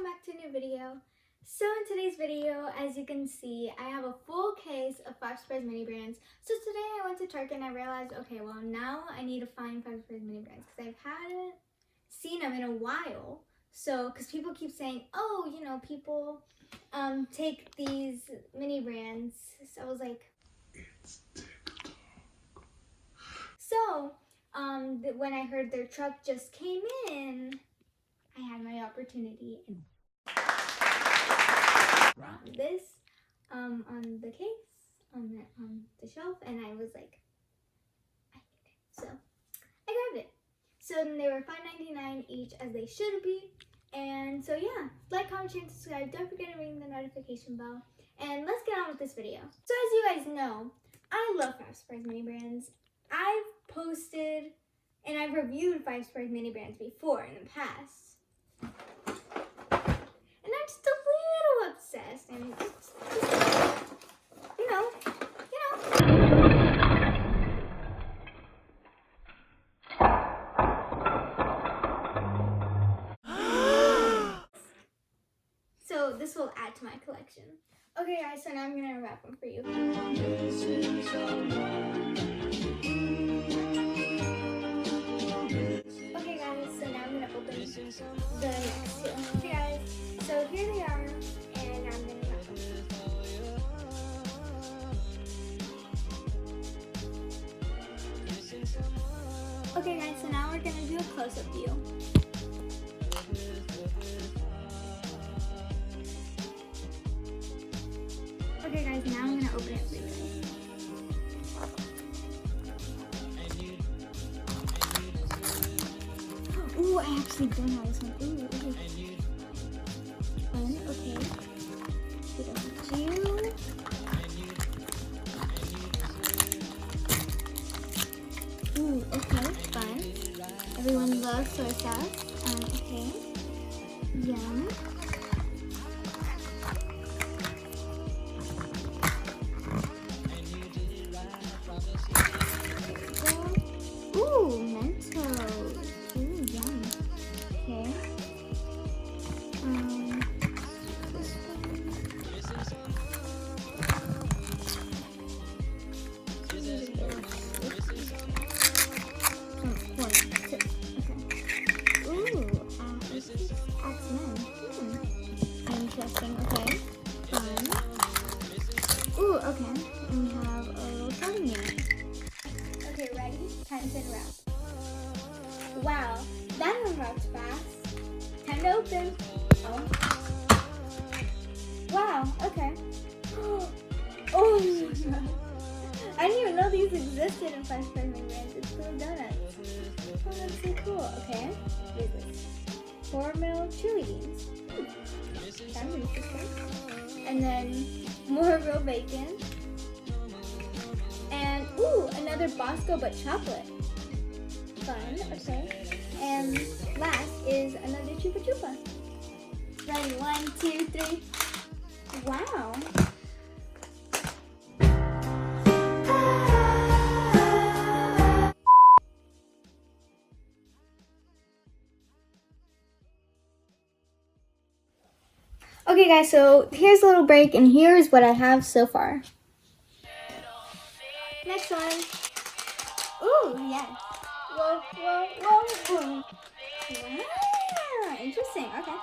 back to a new video. So in today's video, as you can see, I have a full case of Five Surprise mini brands. So today I went to Target and I realized, okay, well now I need to find Five Surprise mini brands because I haven't seen them in a while. So, because people keep saying, oh, you know, people take these mini brands. So I was like, it's TikTok. So, when I heard their truck just came in, I had my opportunity and this on the case, on the shelf, and I was like, I need it. So I grabbed it. So then they were $5.99 each, as they should be. And so yeah, like, comment, share, and subscribe. Don't forget to ring the notification bell. And let's get on with this video. So as you guys know, I love Five Surprise mini brands. I've posted and I've reviewed Five Surprise mini brands before in the past. And I'm just a little obsessed, and it's you know. So this will add to my collection. Okay guys, so now I'm gonna wrap them for you. Okay guys, so now I'm gonna open the next two. Okay guys, so here they are, and I'm gonna wrap them. Okay guys, so now we're gonna do a close-up view. Okay guys, now I'm gonna open it for you guys. Ooh, I actually don't have this one. Ooh, okay. Fun, okay. Get a few. Ooh, okay, fun. Everyone loves soy sauce. Okay. Yum. Ooh, Mentos. Ooh, yum. Okay. This interesting. Okay. Fun. Ooh, okay. And we have a little starting unit. Okay, ready? Time to unwrap. Wow, that unwrapped fast. Time to open. Oh. Wow, okay. Oh my god. I didn't even know these existed in Five Surprise mini brands. It's little donuts. Oh, that's so cool. Okay. What is this? Hormel chili beans. Sounds interesting. And then more real bacon. And ooh, another Bosco but chocolate. Fun, okay. And last is another Chupa Chupa. Ready? 1, 2, 3. Wow. Okay guys, so here's a little break, and here's what I have so far. Next one. Ooh, yes. Whoa, whoa, whoa, boom. Wow, interesting, okay.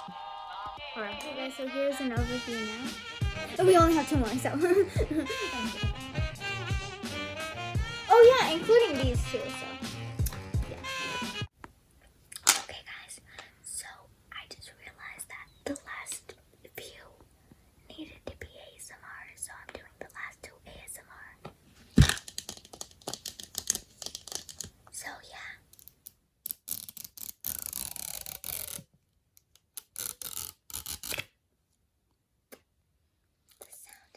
Alright, okay guys, so here's an overview now. Oh, we only have 2 more, so. Oh yeah, including these 2, so. Okay guys, so I just realized that the last few needed to be ASMR, so I'm doing the last 2 ASMR. So yeah. The sound.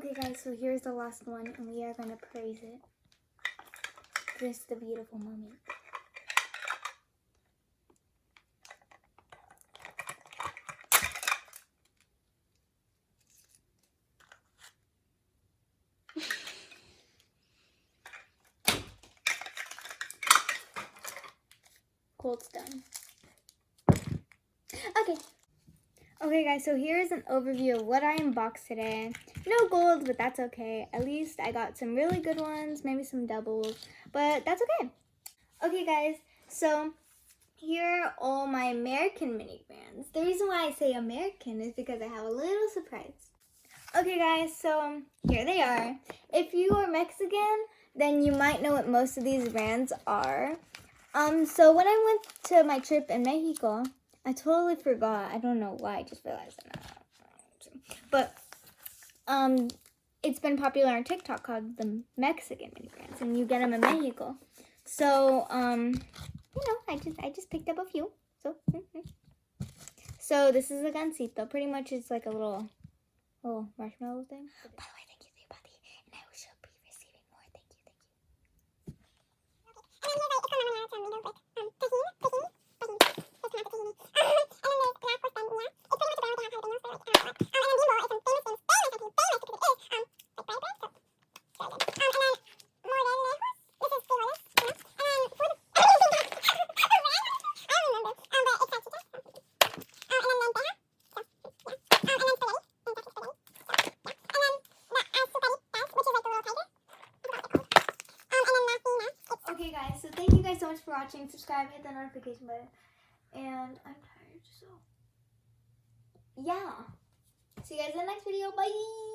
Okay guys, so here's the last one and we are gonna praise it. This is the beautiful moment. Gold's done. Okay guys, so here's an overview of what I unboxed today. No gold, but that's okay. At least I got some really good ones, maybe some doubles, but that's okay. Okay guys, so here are all my American mini brands. The reason why I say American is because I have a little surprise. Okay guys, so here they are. If you are Mexican, then you might know what most of these brands are. So when I went to my trip in Mexico, I totally forgot. I don't know why. I just realized it now. But it's been popular on TikTok called the Mexican mini brands, and you get them in Mexico. So you know, I just picked up a few. So this is a gansito. Pretty much, it's like a little marshmallow thing. By the way, thank you, buddy, and I shall be receiving more. Thank you. Okay guys, so thank you guys so much for watching. Subscribe, hit the notification button. And I'm tired, so yeah. See you guys in the next video. Bye!